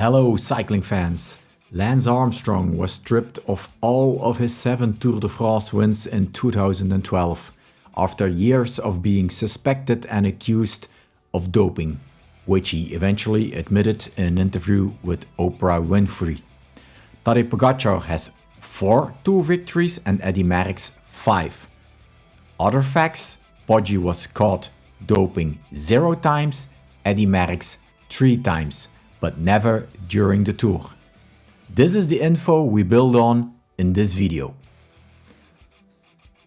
Hello cycling fans! Lance Armstrong was stripped of all of his 7 Tour de France wins in 2012 after years of being suspected and accused of doping, which he eventually admitted in an interview with Oprah Winfrey. Tadej Pogacar has 4 Tour victories and Eddy Merckx 5. Other facts: Pogi was caught doping 0 times, Eddy Merckx 3 times, but never during the Tour. This is the info we build on in this video.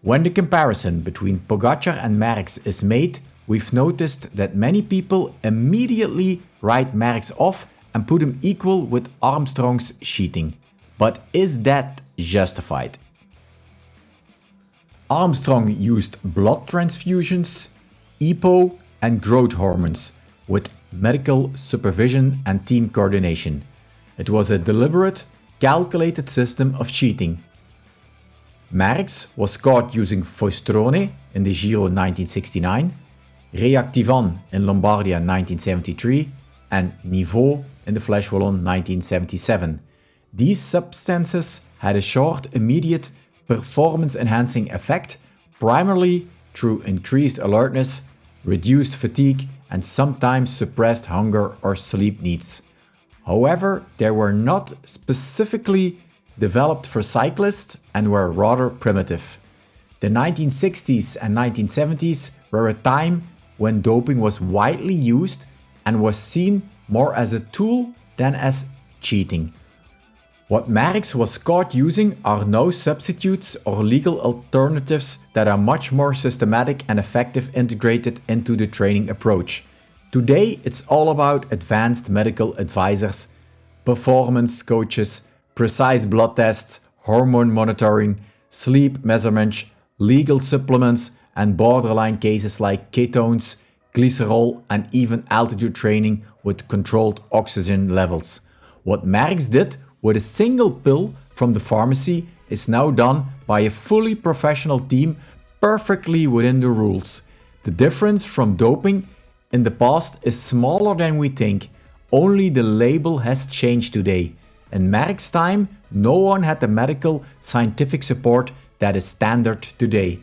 When the comparison between Pogacar and Merckx is made, we've noticed that many people immediately write Merckx off and put him equal with Armstrong's cheating. But is that justified? Armstrong used blood transfusions, EPO and growth hormones with medical supervision and team coordination. It was a deliberate, calculated system of cheating. Merckx was caught using Fostrone in the Giro 1969, Reactivan in Lombardia 1973 and Niveau in the Flèche Wallonne 1977. These substances had a short, immediate, performance-enhancing effect, primarily through increased alertness, reduced fatigue, and sometimes suppressed hunger or sleep needs. However, they were not specifically developed for cyclists and were rather primitive. The 1960s and 1970s were a time when doping was widely used and was seen more as a tool than as cheating. What Merckx was caught using are no substitutes or legal alternatives that are much more systematic and effective integrated into the training approach. Today it's all about advanced medical advisors, performance coaches, precise blood tests, hormone monitoring, sleep measurements, legal supplements, and borderline cases like ketones, glycerol, and even altitude training with controlled oxygen levels. What Merckx did with a single pill from the pharmacy is now done by a fully professional team perfectly within the rules. The difference from doping in the past is smaller than we think, only the label has changed today. In Merckx's time, no one had the medical scientific support that is standard today.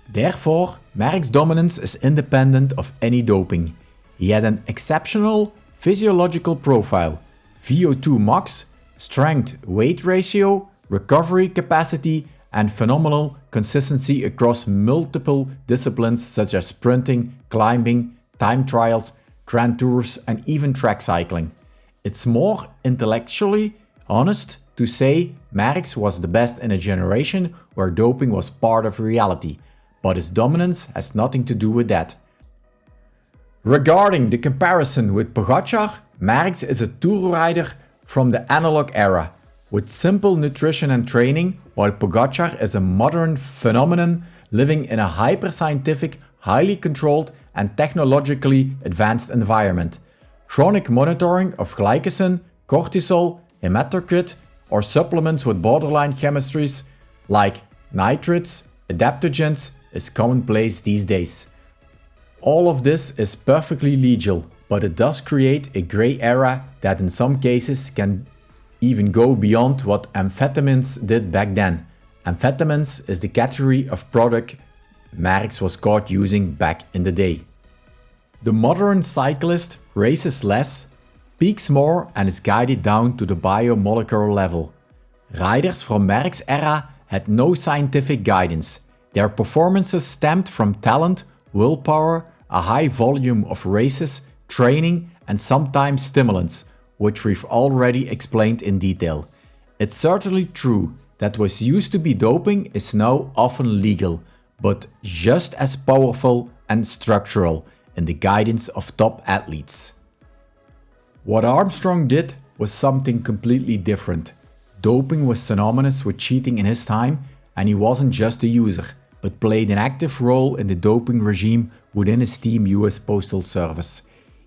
Therefore, Merckx's dominance is independent of any doping. He had an exceptional physiological profile, VO2 max, strength-weight ratio, recovery capacity, and phenomenal consistency across multiple disciplines such as sprinting, climbing, time trials, grand tours, and even track cycling. It's more intellectually honest to say Merckx was the best in a generation where doping was part of reality, but his dominance has nothing to do with that. Regarding the comparison with Pogacar, Merckx is a tour rider from the analog era, with simple nutrition and training, while Pogacar is a modern phenomenon living in a hyper-scientific, highly controlled and technologically advanced environment. Chronic monitoring of glycogen, cortisol, hematocrit, or supplements with borderline chemistries like nitrates, adaptogens is commonplace these days. All of this is perfectly legal, but it does create a gray area that in some cases can even go beyond what amphetamines did back then. Amphetamines is the category of product Merckx was caught using back in the day. The modern cyclist races less, peaks more, and is guided down to the biomolecular level. Riders from Merckx's era had no scientific guidance. Their performances stemmed from talent, willpower, a high volume of races, training, and sometimes stimulants, which we've already explained in detail. It's certainly true that what used to be doping is now often legal, but just as powerful and structural in the guidance of top athletes. What Armstrong did was something completely different. Doping was synonymous with cheating in his time, and he wasn't just a user, but played an active role in the doping regime within his team US Postal Service.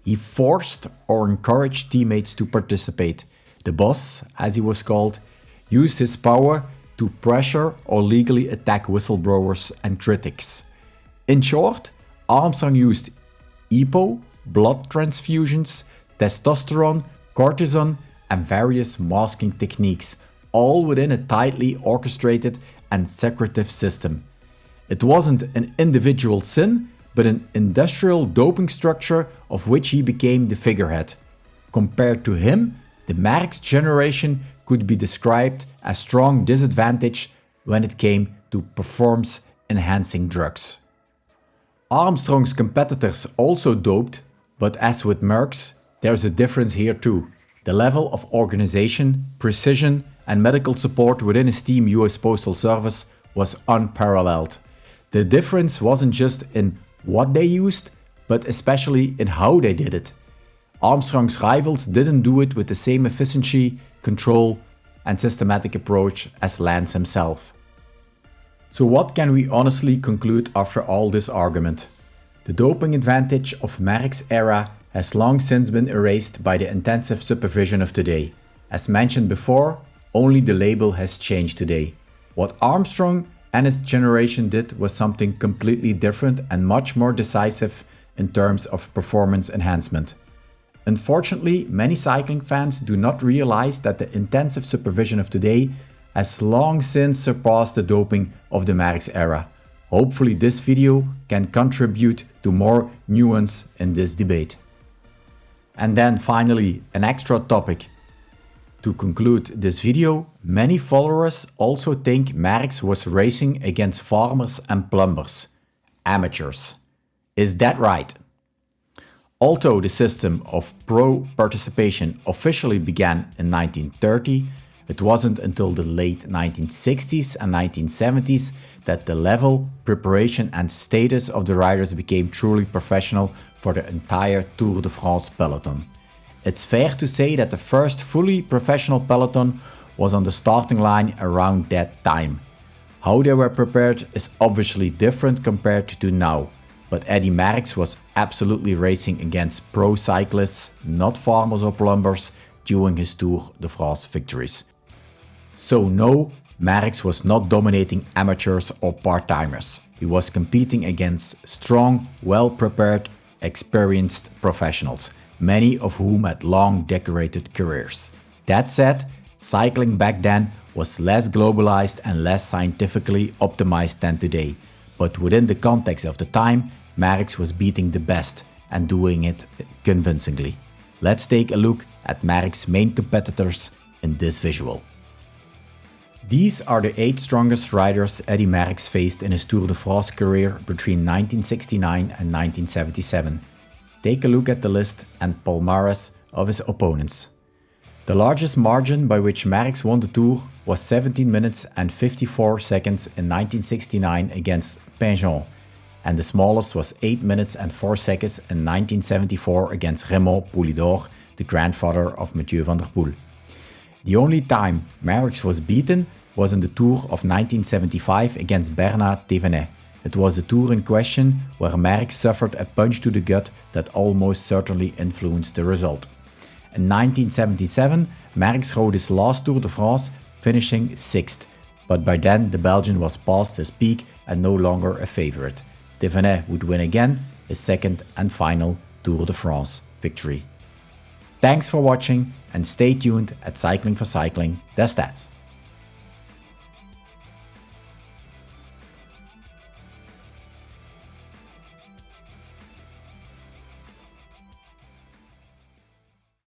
He forced or encouraged teammates to participate. The boss, as he was called, used his power to pressure or legally attack whistleblowers and critics. In short, Armstrong used EPO, blood transfusions, testosterone, cortisone, and various masking techniques, all within a tightly orchestrated and secretive system. It wasn't an individual sin, but an industrial doping structure of which he became the figurehead. Compared to him, the Merckx generation could be described as strong disadvantage when it came to performance-enhancing drugs. Armstrong's competitors also doped, but as with Merckx, there's a difference here too. The level of organization, precision, and medical support within his team US Postal Service was unparalleled. The difference wasn't just in what they used, but especially in how they did it. Armstrong's rivals didn't do it with the same efficiency, control, and systematic approach as Lance himself. So what can we honestly conclude after all this argument? The doping advantage of Merckx era has long since been erased by the intensive supervision of today. As mentioned before, only the label has changed today. What Armstrong and his generation did was something completely different and much more decisive in terms of performance enhancement. Unfortunately, many cycling fans do not realize that the intensive supervision of today has long since surpassed the doping of the Merckx era. Hopefully this video can contribute to more nuance in this debate. And then finally, an extra topic. To conclude this video, many followers also think Merckx was racing against farmers and plumbers, amateurs. Is that right? Although the system of pro participation officially began in 1930, it wasn't until the late 1960s and 1970s that the level, preparation and status of the riders became truly professional for the entire Tour de France peloton. It's fair to say that the first fully professional peloton was on the starting line around that time. How they were prepared is obviously different compared to now, but Eddy Merckx was absolutely racing against pro cyclists, not farmers or plumbers, during his Tour de France victories. So no, Merckx was not dominating amateurs or part-timers. He was competing against strong, well-prepared, experienced professionals, many of whom had long decorated careers. That said, cycling back then was less globalized and less scientifically optimized than today, but within the context of the time, Merckx was beating the best and doing it convincingly. Let's take a look at Merckx's main competitors in this visual. These are the 8 strongest riders Eddy Merckx faced in his Tour de France career between 1969 and 1977. Take a look at the list and palmarès of his opponents. The largest margin by which Merckx won the Tour was 17 minutes and 54 seconds in 1969 against Pinjon, and the smallest was 8 minutes and 4 seconds in 1974 against Raymond Poulidor, the grandfather of Mathieu van der Poel. The only time Merckx was beaten was in the Tour of 1975 against Bernard Thévenet. It was the Tour in question where Merckx suffered a punch to the gut that almost certainly influenced the result. In 1977, Merckx rode his last Tour de France, finishing 6th, but by then the Belgian was past his peak and no longer a favorite. Thévenet would win again, his second and final Tour de France victory. Thanks for watching and stay tuned at Cycling for Cycling, the stats.